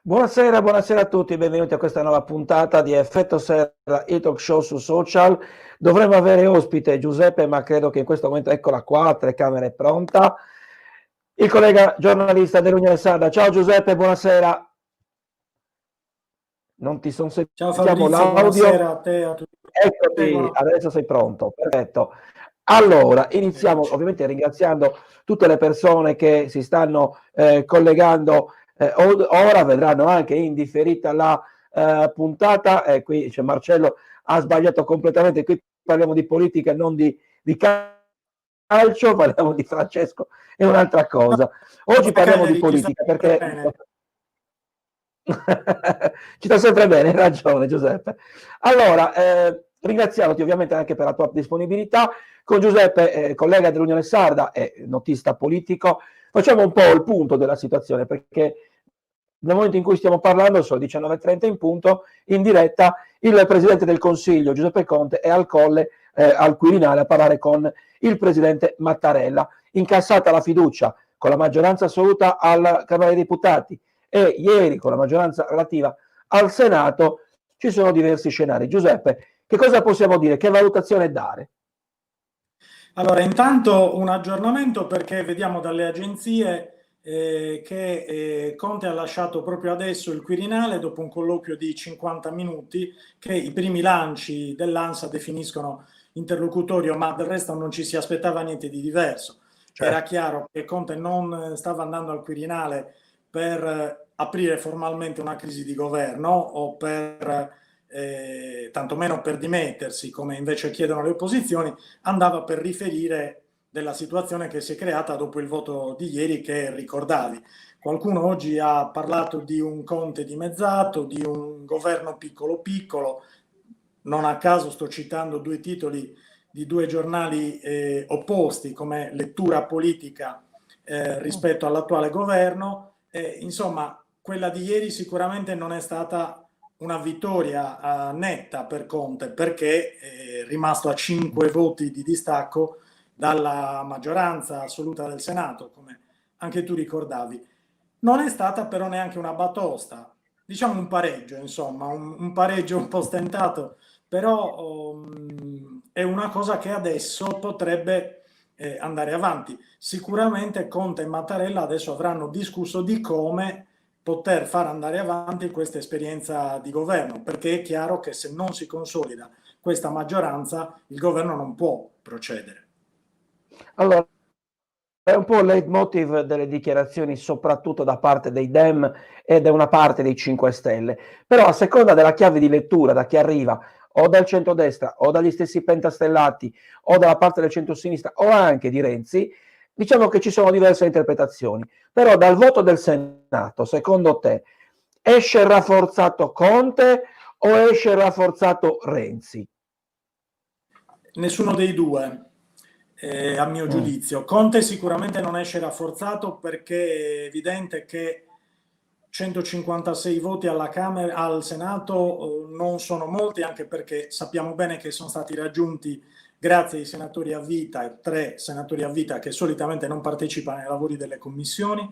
Buonasera, buonasera a tutti, benvenuti a questa nuova puntata di Effetto Serra, il talk show su social. Dovremmo avere ospite Giuseppe, ma credo che in questo momento, eccola qua, telecamera è pronta. Il collega giornalista dell'Unione Sarda. Ciao Giuseppe, buonasera. Non ti Ciao sentiamo Fabrizio, l'audio. buonasera a te e a tutti che Eccoti, seguono. adesso sei pronto, perfetto. Allora, iniziamo Eccoci. ovviamente ringraziando tutte le persone che si stanno collegando, ora vedranno anche in differita la puntata. Qui c'è Marcello, ha sbagliato completamente, qui parliamo di politica, non di calcio, parliamo di Francesco, è un'altra No, cosa. Oggi come parliamo di Cagliari ti sta politica sempre perché bene. ci sta sempre bene, hai ragione Giuseppe. Allora, ringraziandoti ovviamente anche per la tua disponibilità. Con Giuseppe, collega dell'Unione Sarda e notista politico, facciamo un po' il punto della situazione, perché nel momento in cui stiamo parlando, sono 19:30 in punto, in diretta, il Presidente del Consiglio, Giuseppe Conte, è al Colle, al Quirinale, a parlare con il Presidente Mattarella. Incassata la fiducia con la maggioranza assoluta alla Camera dei Deputati, e ieri con la maggioranza relativa al Senato ci sono diversi scenari. Giuseppe, che cosa possiamo dire? Che valutazione dare? Allora, intanto un aggiornamento perché vediamo dalle agenzie che Conte ha lasciato proprio adesso il Quirinale dopo un colloquio di 50 minuti che i primi lanci dell'ANSA definiscono interlocutorio, ma del resto non ci si aspettava niente di diverso. Era Certo. chiaro che Conte non stava andando al Quirinale per aprire formalmente una crisi di governo o per tantomeno per dimettersi, come invece chiedono le opposizioni, andava per riferire della situazione che si è creata dopo il voto di ieri che ricordavi. Qualcuno oggi ha parlato di un Conte dimezzato, di un governo piccolo piccolo, non a caso sto citando due titoli di due giornali opposti come lettura politica rispetto all'attuale governo. Insomma, quella di ieri sicuramente non è stata una vittoria netta per Conte perché è rimasto a 5 voti di distacco dalla maggioranza assoluta del Senato, come anche tu ricordavi. Non è stata però neanche una batosta, diciamo un pareggio, insomma, un pareggio un po' stentato, però è una cosa che adesso potrebbe andare avanti. Sicuramente Conte e Mattarella adesso avranno discusso di come poter far andare avanti questa esperienza di governo, perché è chiaro che se non si consolida questa maggioranza, il governo non può procedere. Allora, è un po' il leitmotiv delle dichiarazioni, soprattutto da parte dei Dem e da una parte dei 5 Stelle. Però a seconda della chiave di lettura, da chi arriva, o dal centrodestra, o dagli stessi pentastellati, o dalla parte del centrosinistra, o anche di Renzi, diciamo che ci sono diverse interpretazioni. Però dal voto del Senato, secondo te, esce rafforzato Conte o esce rafforzato Renzi? Nessuno dei due, a mio Mm. giudizio. Conte sicuramente non esce rafforzato perché è evidente che 156 voti alla Camera, al Senato non sono molti, anche perché sappiamo bene che sono stati raggiunti grazie ai senatori a vita, 3 senatori a vita che solitamente non partecipano ai lavori delle commissioni,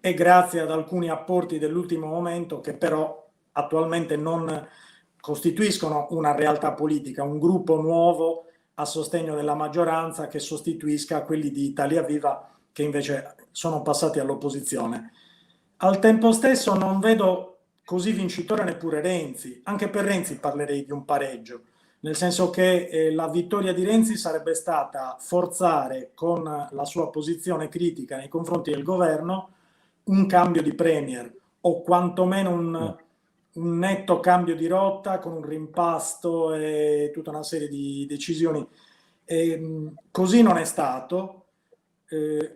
e grazie ad alcuni apporti dell'ultimo momento che però attualmente non costituiscono una realtà politica, un gruppo nuovo a sostegno della maggioranza che sostituisca quelli di Italia Viva che invece sono passati all'opposizione. Al tempo stesso non vedo così vincitore neppure Renzi, anche per Renzi parlerei di un pareggio, nel senso che la vittoria di Renzi sarebbe stata forzare con la sua posizione critica nei confronti del governo un cambio di premier o quantomeno un netto cambio di rotta con un rimpasto e tutta una serie di decisioni. Così non è stato.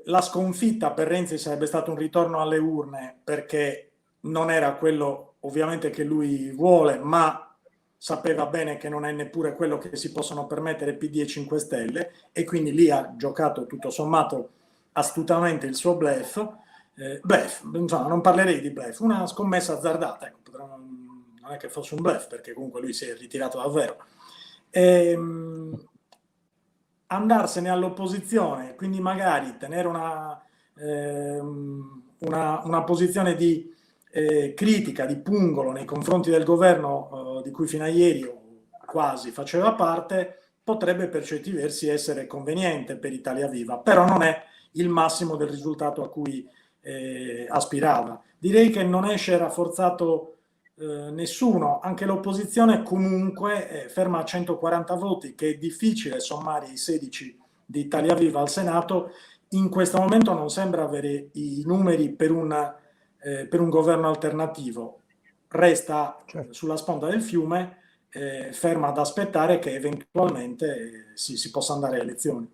La sconfitta per Renzi sarebbe stato un ritorno alle urne perché non era quello ovviamente che lui vuole, ma sapeva bene che non è neppure quello che si possono permettere PD e 5 Stelle e quindi lì ha giocato tutto sommato astutamente il suo bluff. Bluff, insomma, non parlerei di bluff, una scommessa azzardata, ecco, non è che fosse un bluff perché comunque lui si è ritirato davvero. Andarsene all'opposizione, quindi magari tenere una posizione di critica di pungolo nei confronti del governo di cui fino a ieri o quasi faceva parte, potrebbe per certi versi essere conveniente per Italia Viva, però non è il massimo del risultato a cui aspirava. Direi che non esce rafforzato nessuno, anche l'opposizione comunque ferma a 140 voti, che è difficile sommare i 16 di Italia Viva al Senato. In questo momento non sembra avere i numeri per un governo alternativo. Resta sulla sponda del fiume, ferma ad aspettare che eventualmente si possa andare a elezioni.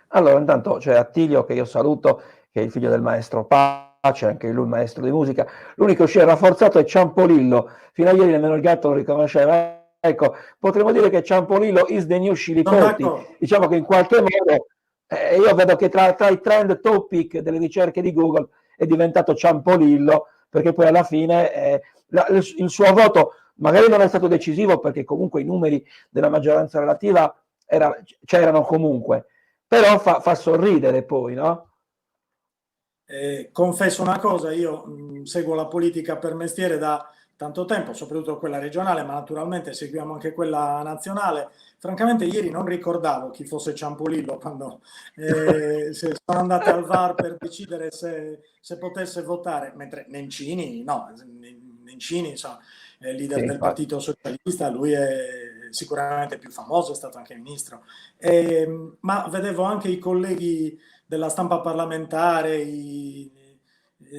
Allora, intanto c'è Attilio, che io saluto, che è il figlio del maestro Pace, anche lui maestro di musica. L'unico uscire rafforzato è Ciampolillo. Fino a ieri nemmeno il gatto lo riconosceva. Ecco, potremmo dire che Ciampolillo is the new Scilipoti. Diciamo che in qualche modo io vedo che tra i trend topic delle ricerche di Google è diventato Ciampolillo, perché poi alla fine il suo voto magari non è stato decisivo, perché comunque i numeri della maggioranza relativa c'erano comunque, però fa sorridere poi, no? Confesso una cosa, io seguo la politica per mestiere da tanto tempo, soprattutto quella regionale, ma naturalmente seguiamo anche quella nazionale. Francamente ieri non ricordavo chi fosse Ciampolillo quando sono andate al VAR per decidere se potesse votare, mentre Nencini, no, Nencini insomma, è leader del Partito Socialista, lui è sicuramente più famoso, è stato anche ministro. Ma vedevo anche i colleghi della stampa parlamentare,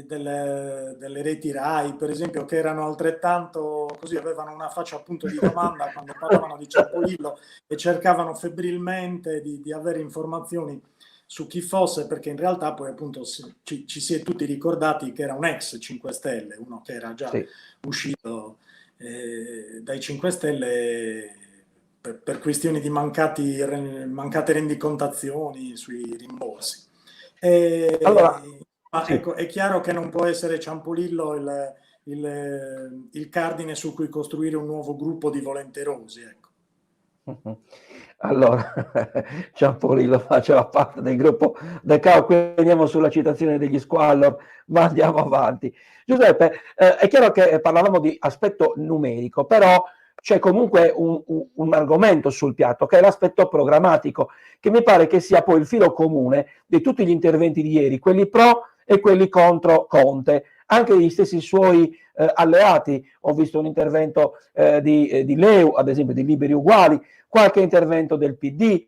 delle reti RAI, per esempio, che erano altrettanto così, avevano una faccia appunto di domanda quando parlavano di Ciampolillo e cercavano febbrilmente di avere informazioni su chi fosse, perché in realtà poi appunto ci si è tutti ricordati che era un ex 5 Stelle, uno che era già uscito dai 5 Stelle per questioni di mancate rendicontazioni sui rimborsi. Allora, ecco, è chiaro che non può essere Ciampolillo il cardine su cui costruire un nuovo gruppo di volenterosi. Ecco. Allora, Ciampolillo faceva parte del gruppo del CAO, qui andiamo sulla citazione degli Squallor, ma andiamo avanti. Giuseppe, è chiaro che parlavamo di aspetto numerico, però c'è comunque un argomento sul piatto, che è l'aspetto programmatico, che mi pare che sia poi il filo comune di tutti gli interventi di ieri, quelli pro e quelli contro Conte, anche degli stessi suoi alleati. Ho visto un intervento di Leu, ad esempio, di Liberi Uguali, qualche intervento del PD,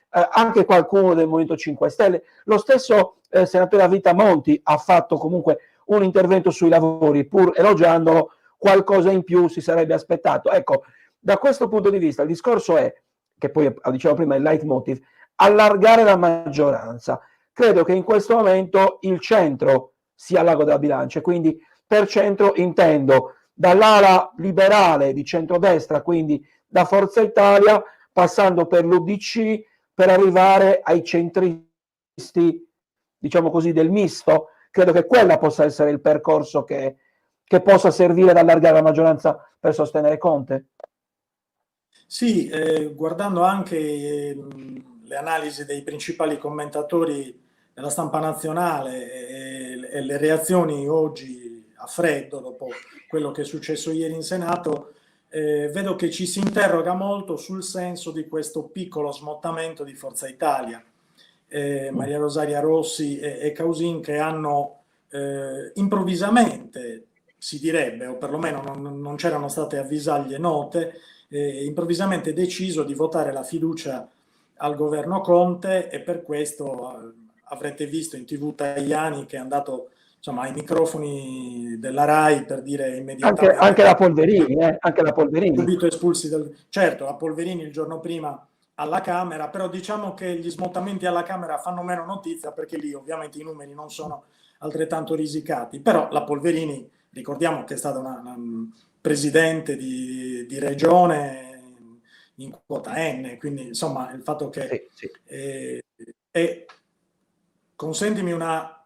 anche qualcuno del Movimento 5 Stelle. Lo stesso senatore a vita Monti ha fatto comunque un intervento sui lavori, pur elogiandolo, qualcosa in più si sarebbe aspettato. Ecco, da questo punto di vista il discorso è, che poi dicevo prima il leitmotiv, allargare la maggioranza. Credo che in questo momento il centro sia al lago della bilancia, quindi per centro intendo dall'ala liberale di centrodestra, quindi da Forza Italia, passando per l'UDC, per arrivare ai centristi, diciamo così, del misto. Credo che quella possa essere il percorso che possa servire ad allargare la maggioranza per sostenere Conte. Sì, guardando anche le analisi dei principali commentatori della stampa nazionale e le reazioni oggi a freddo dopo quello che è successo ieri in Senato, vedo che ci si interroga molto sul senso di questo piccolo smottamento di Forza Italia. Maria Rosaria Rossi e Causin, che hanno improvvisamente, si direbbe, o perlomeno non c'erano state avvisaglie note, improvvisamente deciso di votare la fiducia al governo Conte, e per questo avrete visto in TV Tajani che è andato insomma ai microfoni della RAI per dire immediatamente anche la Polverini, anche la Polverini subito espulsi certo, la Polverini il giorno prima alla Camera, però diciamo che gli smottamenti alla Camera fanno meno notizia, perché lì ovviamente i numeri non sono altrettanto risicati, però la Polverini, ricordiamo che è stata una presidente di regione in quota N, quindi insomma il fatto che consentimi una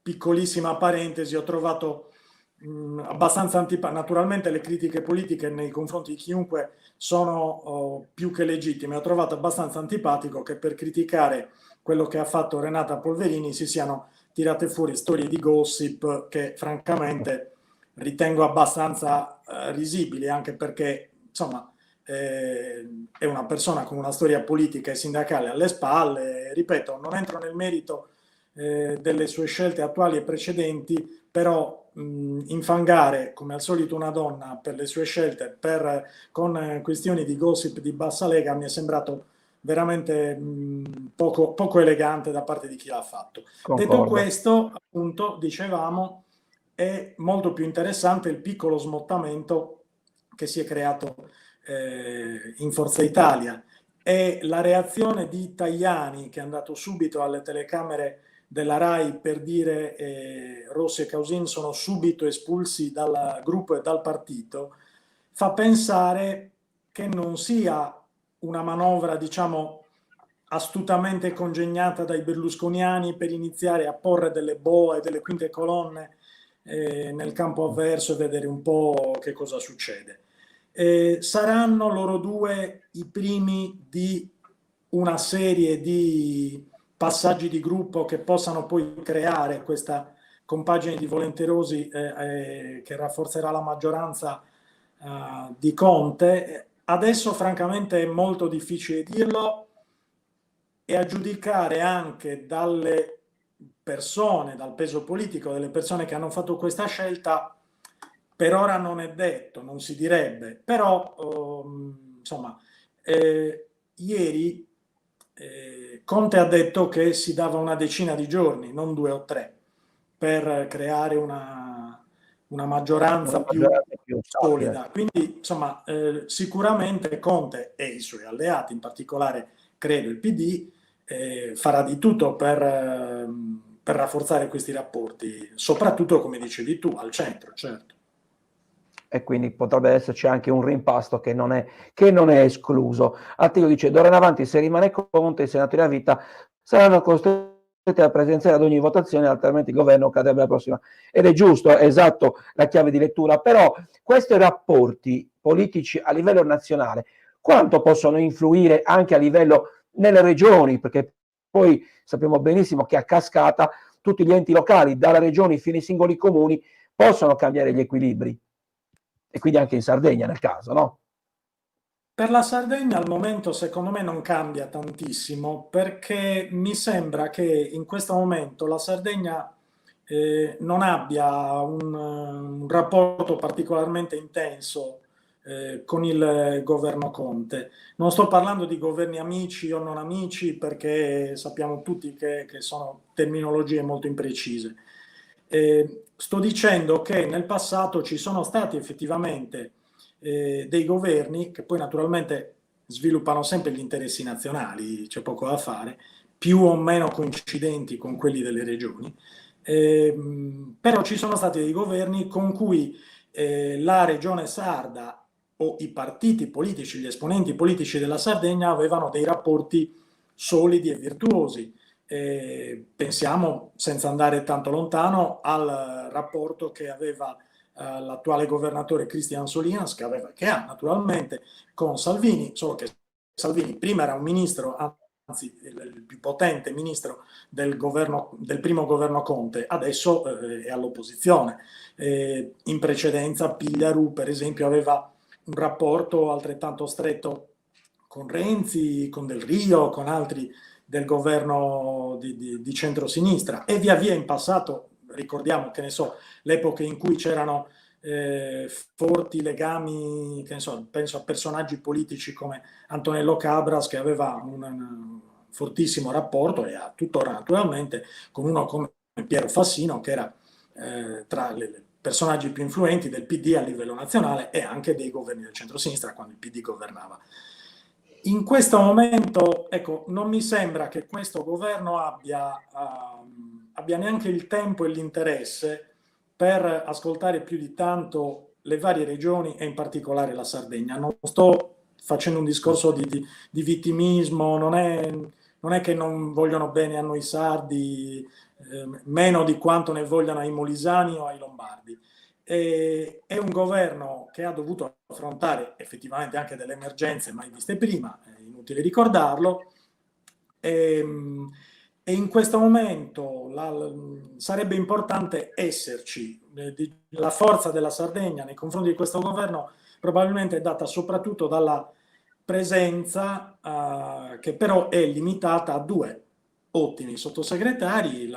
piccolissima parentesi, ho trovato abbastanza antipatico. Naturalmente le critiche politiche nei confronti di chiunque sono più che legittime. Ho trovato abbastanza antipatico che per criticare quello che ha fatto Renata Polverini si siano tirate fuori storie di gossip che francamente ritengo abbastanza risibili, anche perché insomma è una persona con una storia politica e sindacale alle spalle. Ripeto, non entro nel merito delle sue scelte attuali e precedenti, però infangare come al solito una donna per le sue scelte con questioni di gossip di bassa lega mi è sembrato veramente poco elegante da parte di chi l'ha fatto. Concordo. Detto questo, appunto, dicevamo, è molto più interessante il piccolo smottamento che si è creato in Forza Italia, e la reazione di Tajani, che è andato subito alle telecamere della RAI per dire Rossi e Causin sono subito espulsi dal gruppo e dal partito, fa pensare che non sia una manovra, diciamo, astutamente congegnata dai berlusconiani per iniziare a porre delle boe, delle quinte colonne nel campo avverso e vedere un po' che cosa succede. Saranno loro due i primi di una serie di passaggi di gruppo che possano poi creare questa compagine di volenterosi che rafforzerà la maggioranza di Conte. Adesso francamente è molto difficile dirlo, e a giudicare anche dalle persone, dal peso politico delle persone che hanno fatto questa scelta, per ora non è detto, non si direbbe, però insomma ieri Conte ha detto che si dava una decina di giorni, non 2 o 3, per creare una maggioranza più solida. Quindi insomma sicuramente Conte e i suoi alleati, in particolare credo il PD, farà di tutto per rafforzare questi rapporti, soprattutto come dicevi tu, al centro, certo. E quindi potrebbe esserci anche un rimpasto che non è escluso. Attilio dice: d'ora in avanti, se rimane Conte, i senatori a vita saranno costretti a presenziare ad ogni votazione, altrimenti il governo cadrebbe la prossima. Ed è giusto, è esatto la chiave di lettura, però questi rapporti politici a livello nazionale quanto possono influire anche a livello nelle regioni, perché poi sappiamo benissimo che a cascata tutti gli enti locali, dalla regione fino ai singoli comuni, possono cambiare gli equilibri. E quindi anche in Sardegna nel caso, no? Per la Sardegna al momento secondo me non cambia tantissimo, perché mi sembra che in questo momento la Sardegna non abbia un rapporto particolarmente intenso con il governo Conte. Non sto parlando di governi amici o non amici, perché sappiamo tutti che sono terminologie molto imprecise. Sto dicendo che nel passato ci sono stati effettivamente dei governi che poi naturalmente sviluppano sempre gli interessi nazionali, c'è poco da fare, più o meno coincidenti con quelli delle regioni, però ci sono stati dei governi con cui la regione sarda o i partiti politici, gli esponenti politici della Sardegna avevano dei rapporti solidi e virtuosi. Pensiamo, senza andare tanto lontano, al rapporto che aveva l'attuale governatore Cristian Solinas, che ha naturalmente con Salvini, solo che Salvini prima era un ministro, anzi il più potente ministro del primo governo Conte, adesso è all'opposizione. In precedenza Pigliaru, per esempio, aveva un rapporto altrettanto stretto con Renzi, con Del Rio, con altri del governo di centrosinistra, e via via in passato, ricordiamo, che ne so, l'epoca in cui c'erano forti legami, che ne so, penso a personaggi politici come Antonello Cabras, che aveva un fortissimo rapporto, e ha tuttora naturalmente, con uno come Piero Fassino, che era tra i personaggi più influenti del PD a livello nazionale e anche dei governi del centrosinistra quando il PD governava. In questo momento, ecco, non mi sembra che questo governo abbia neanche il tempo e l'interesse per ascoltare più di tanto le varie regioni e in particolare la Sardegna. Non sto facendo un discorso di vittimismo, non è che non vogliono bene a noi sardi, meno di quanto ne vogliano ai molisani o ai lombardi. È un governo che ha dovuto affrontare effettivamente anche delle emergenze mai viste prima, è inutile ricordarlo, E in questo momento sarebbe importante esserci. La forza della Sardegna nei confronti di questo governo probabilmente è data soprattutto dalla presenza che però è limitata a due ottimi sottosegretari,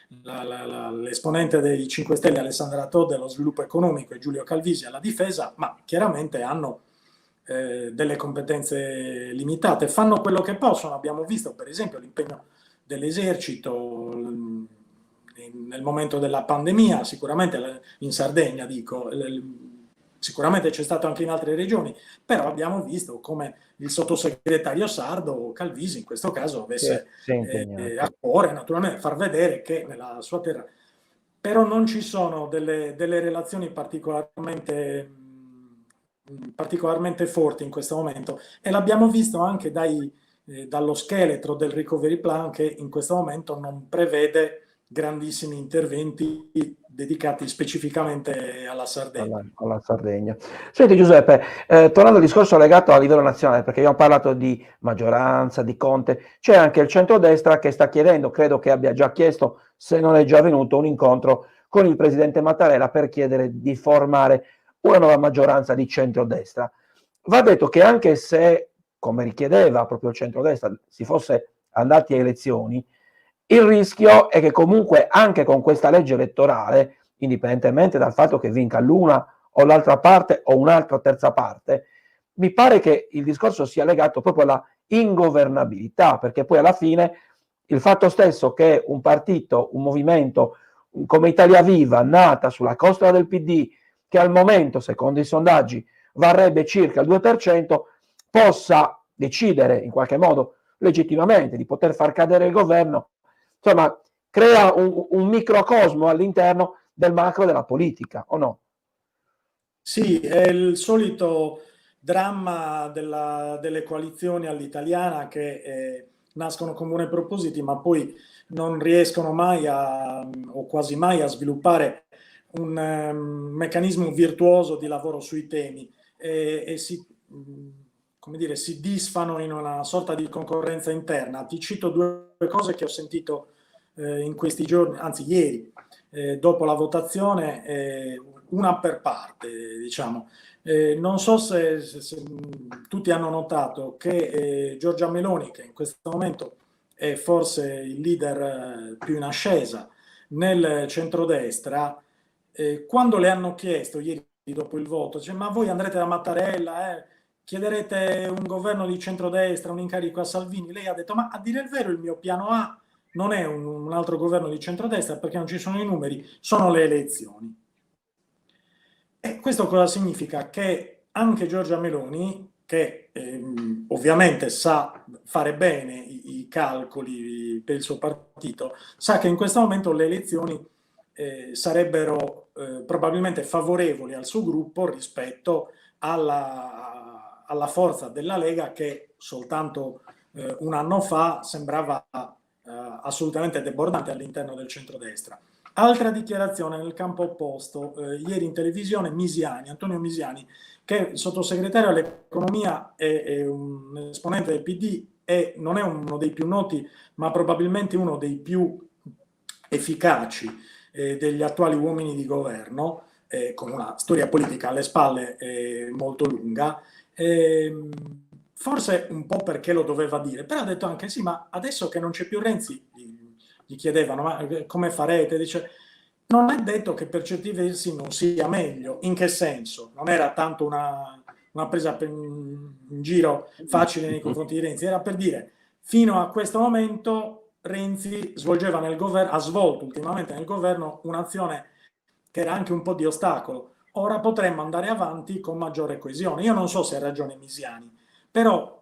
l'esponente dei 5 Stelle Alessandra Todde allo sviluppo economico e Giulio Calvisi alla difesa, ma chiaramente hanno delle competenze limitate, fanno quello che possono. Abbiamo visto per esempio l'impegno dell'esercito nel momento della pandemia, sicuramente in Sardegna dico, sicuramente c'è stato anche in altre regioni, però abbiamo visto come il sottosegretario sardo Calvisi in questo caso avesse a cuore naturalmente far vedere che nella sua terra però non ci sono delle relazioni particolarmente forti in questo momento, e l'abbiamo visto anche dallo scheletro del recovery plan, che in questo momento non prevede grandissimi interventi dedicati specificamente alla Sardegna. Alla Sardegna. Senti Giuseppe, tornando al discorso legato a livello nazionale, perché abbiamo parlato di maggioranza, di Conte, c'è anche il centrodestra che sta chiedendo, credo che abbia già chiesto, se non è già venuto, un incontro con il presidente Mattarella per chiedere di formare una nuova maggioranza di centrodestra. Va detto che anche se, come richiedeva proprio il centrodestra, si fosse andati a elezioni, il rischio è che comunque anche con questa legge elettorale, indipendentemente dal fatto che vinca l'una o l'altra parte o un'altra terza parte, mi pare che il discorso sia legato proprio alla ingovernabilità, perché poi alla fine il fatto stesso che un partito, un movimento come Italia Viva, nata sulla costola del PD, che al momento, secondo i sondaggi, varrebbe circa il 2%, possa decidere in qualche modo legittimamente di poter far cadere il governo, insomma, crea un microcosmo all'interno del macro della politica, o no? Sì, è il solito dramma delle coalizioni all'italiana che nascono con buoni propositi, ma poi non riescono mai o quasi mai a sviluppare un meccanismo virtuoso di lavoro sui temi e come dire, si disfano in una sorta di concorrenza interna. Ti cito due cose che ho sentito in questi giorni, anzi ieri, dopo la votazione, una per parte, diciamo. Non so se tutti hanno notato che Giorgia Meloni, che in questo momento è forse il leader più in ascesa nel centrodestra, quando le hanno chiesto ieri dopo il voto, cioè, ma voi andrete da Mattarella, chiederete un governo di centrodestra, un incarico a Salvini, lei ha detto, ma a dire il vero il mio piano A non è un altro governo di centrodestra perché non ci sono i numeri, sono le elezioni. E questo cosa significa? Che anche Giorgia Meloni, che ovviamente sa fare bene i calcoli per il suo partito, sa che in questo momento le elezioni sarebbero probabilmente favorevoli al suo gruppo rispetto alla forza della Lega, che soltanto un anno fa sembrava assolutamente debordante all'interno del centrodestra. Altra dichiarazione nel campo opposto, ieri in televisione Antonio Misiani, che è sottosegretario all'economia, è un esponente del PD e non è uno dei più noti, ma probabilmente uno dei più efficaci degli attuali uomini di governo, con una storia politica alle spalle molto lunga. Forse un po' perché lo doveva dire, però ha detto anche sì, ma adesso che non c'è più Renzi, gli chiedevano ma come farete? Dice, non è detto che per certi versi non sia meglio. In che senso? Non era tanto una presa in giro facile nei confronti di Renzi, era per dire, fino a questo momento Renzi svolgeva nel governo, ha svolto ultimamente nel governo un'azione che era anche un po' di ostacolo. Ora potremmo andare avanti con maggiore coesione. Io non so se ha ragione Misiani, però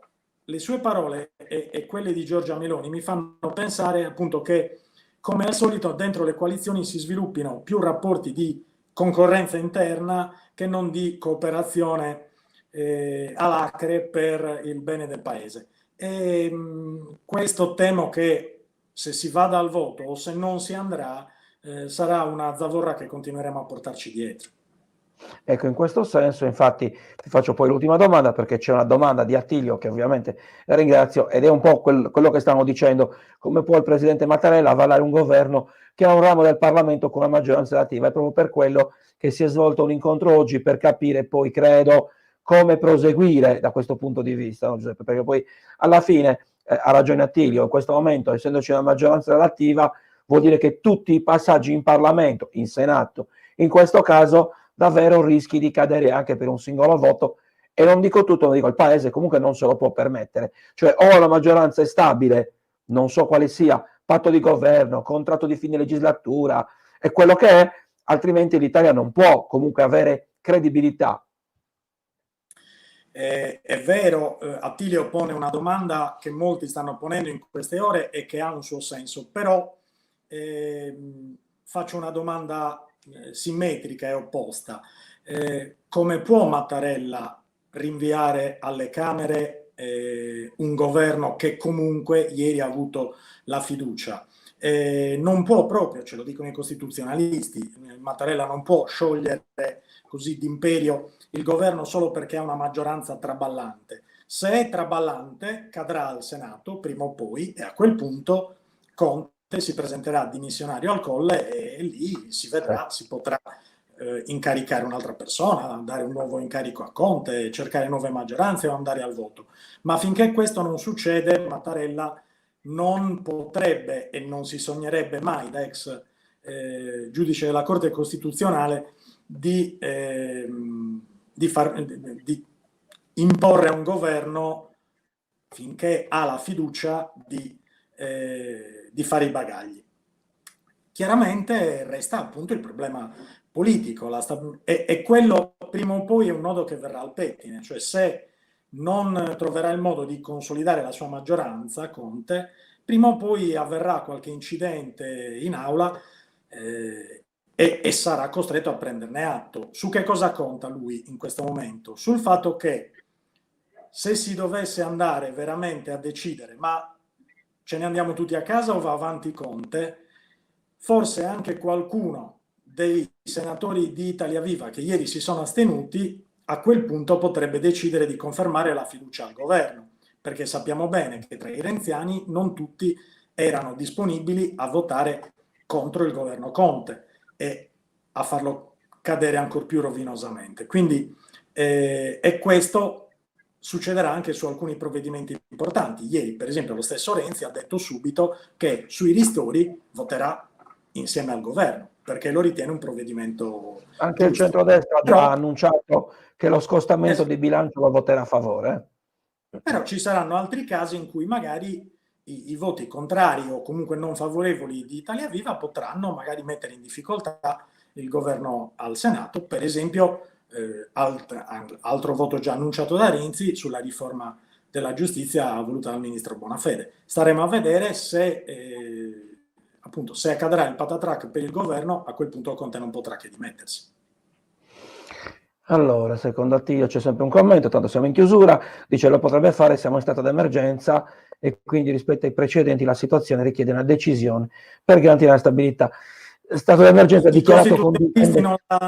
le sue parole e quelle di Giorgia Meloni mi fanno pensare appunto che, come al solito, dentro le coalizioni si sviluppino più rapporti di concorrenza interna che non di cooperazione alacre per il bene del paese. E questo temo che se si vada al voto o se non si andrà sarà una zavorra che continueremo a portarci dietro. Ecco, in questo senso, infatti, ti faccio poi l'ultima domanda, perché c'è una domanda di Attilio che ovviamente ringrazio, ed è un po' quello che stavamo dicendo: come può il presidente Mattarella avallare un governo che ha un ramo del Parlamento con una maggioranza relativa? È proprio per quello che si è svolto un incontro oggi, per capire poi, credo, come proseguire da questo punto di vista, no, Giuseppe? Perché poi alla fine ha ragione Attilio, in questo momento, essendoci una maggioranza relativa, vuol dire che tutti i passaggi in Parlamento, in Senato, in questo caso, davvero rischi di cadere anche per un singolo voto, e non dico tutto, ma dico il paese comunque non se lo può permettere. Cioè, o la maggioranza è stabile, non so quale sia, patto di governo, contratto di fine legislatura, è quello che è, altrimenti l'Italia non può comunque avere credibilità. È vero, Attilio pone una domanda che molti stanno ponendo in queste ore e che ha un suo senso, però faccio una domanda simmetrica e opposta. Come può Mattarella rinviare alle Camere un governo che comunque ieri ha avuto la fiducia? Non può proprio, ce lo dicono i costituzionalisti, Mattarella non può sciogliere così d'imperio il governo solo perché ha una maggioranza traballante. Se è traballante, cadrà al Senato prima o poi, e a quel punto Conte si presenterà dimissionario al Colle e lì si vedrà, si potrà incaricare un'altra persona, dare un nuovo incarico a Conte, cercare nuove maggioranze o andare al voto. Ma finché questo non succede, Mattarella non potrebbe e non si sognerebbe mai, da ex giudice della Corte Costituzionale, di imporre a un governo, finché ha la fiducia, di fare i bagagli. Chiaramente resta appunto il problema politico, e quello prima o poi è un nodo che verrà al pettine, cioè se non troverà il modo di consolidare la sua maggioranza, Conte, prima o poi avverrà qualche incidente in aula e sarà costretto a prenderne atto. Su che cosa conta lui in questo momento? Sul fatto che se si dovesse andare veramente a decidere, ma ce ne andiamo tutti a casa o va avanti Conte, forse anche qualcuno dei senatori di Italia Viva che ieri si sono astenuti a quel punto potrebbe decidere di confermare la fiducia al governo, perché sappiamo bene che tra i renziani non tutti erano disponibili a votare contro il governo Conte e a farlo cadere ancora più rovinosamente. Quindi e questo succederà anche su alcuni provvedimenti importanti. Ieri, per esempio, lo stesso Renzi ha detto subito che sui ristori voterà insieme al governo, perché lo ritiene un provvedimento Anche giusto. il centrodestra ha annunciato che lo scostamento di bilancio lo voterà a favore. Però ci saranno altri casi in cui magari i voti contrari o comunque non favorevoli di Italia Viva potranno magari mettere in difficoltà il governo al Senato, per esempio altro voto già annunciato da Renzi sulla riforma della giustizia voluta dal ministro Bonafede. Staremo a vedere se appunto se accadrà il patatrac per il governo, a quel punto Conte non potrà che dimettersi. Allora, secondo Attilio c'è sempre un commento, tanto siamo in chiusura, dice lo potrebbe fare, siamo in stato d'emergenza e quindi rispetto ai precedenti la situazione richiede una decisione per garantire la stabilità. Stato d'emergenza dichiarato con...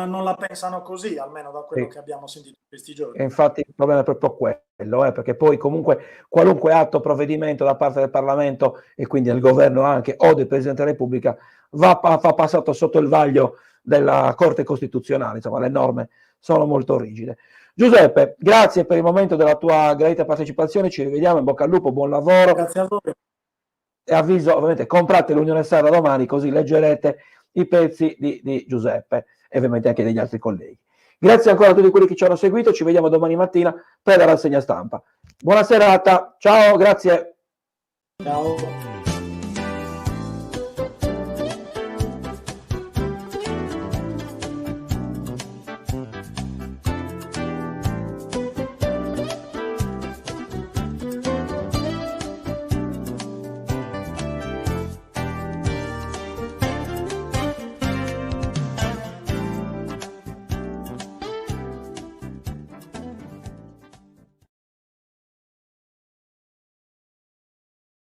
non la pensano così, almeno da quello che abbiamo sentito in questi giorni. E infatti il problema è proprio quello, perché poi comunque qualunque atto, provvedimento da parte del Parlamento e quindi del governo anche o del Presidente della Repubblica va passato sotto il vaglio della Corte Costituzionale, insomma le norme sono molto rigide. Giuseppe, grazie per il momento della tua gradita partecipazione, ci rivediamo, in bocca al lupo, buon lavoro. Grazie a voi. E avviso, ovviamente, comprate l'Unione Sarda domani, così leggerete i pezzi di Giuseppe e ovviamente anche degli altri colleghi. Grazie ancora a tutti quelli che ci hanno seguito, ci vediamo domani mattina per la rassegna stampa. Buona serata, ciao, grazie. Ciao.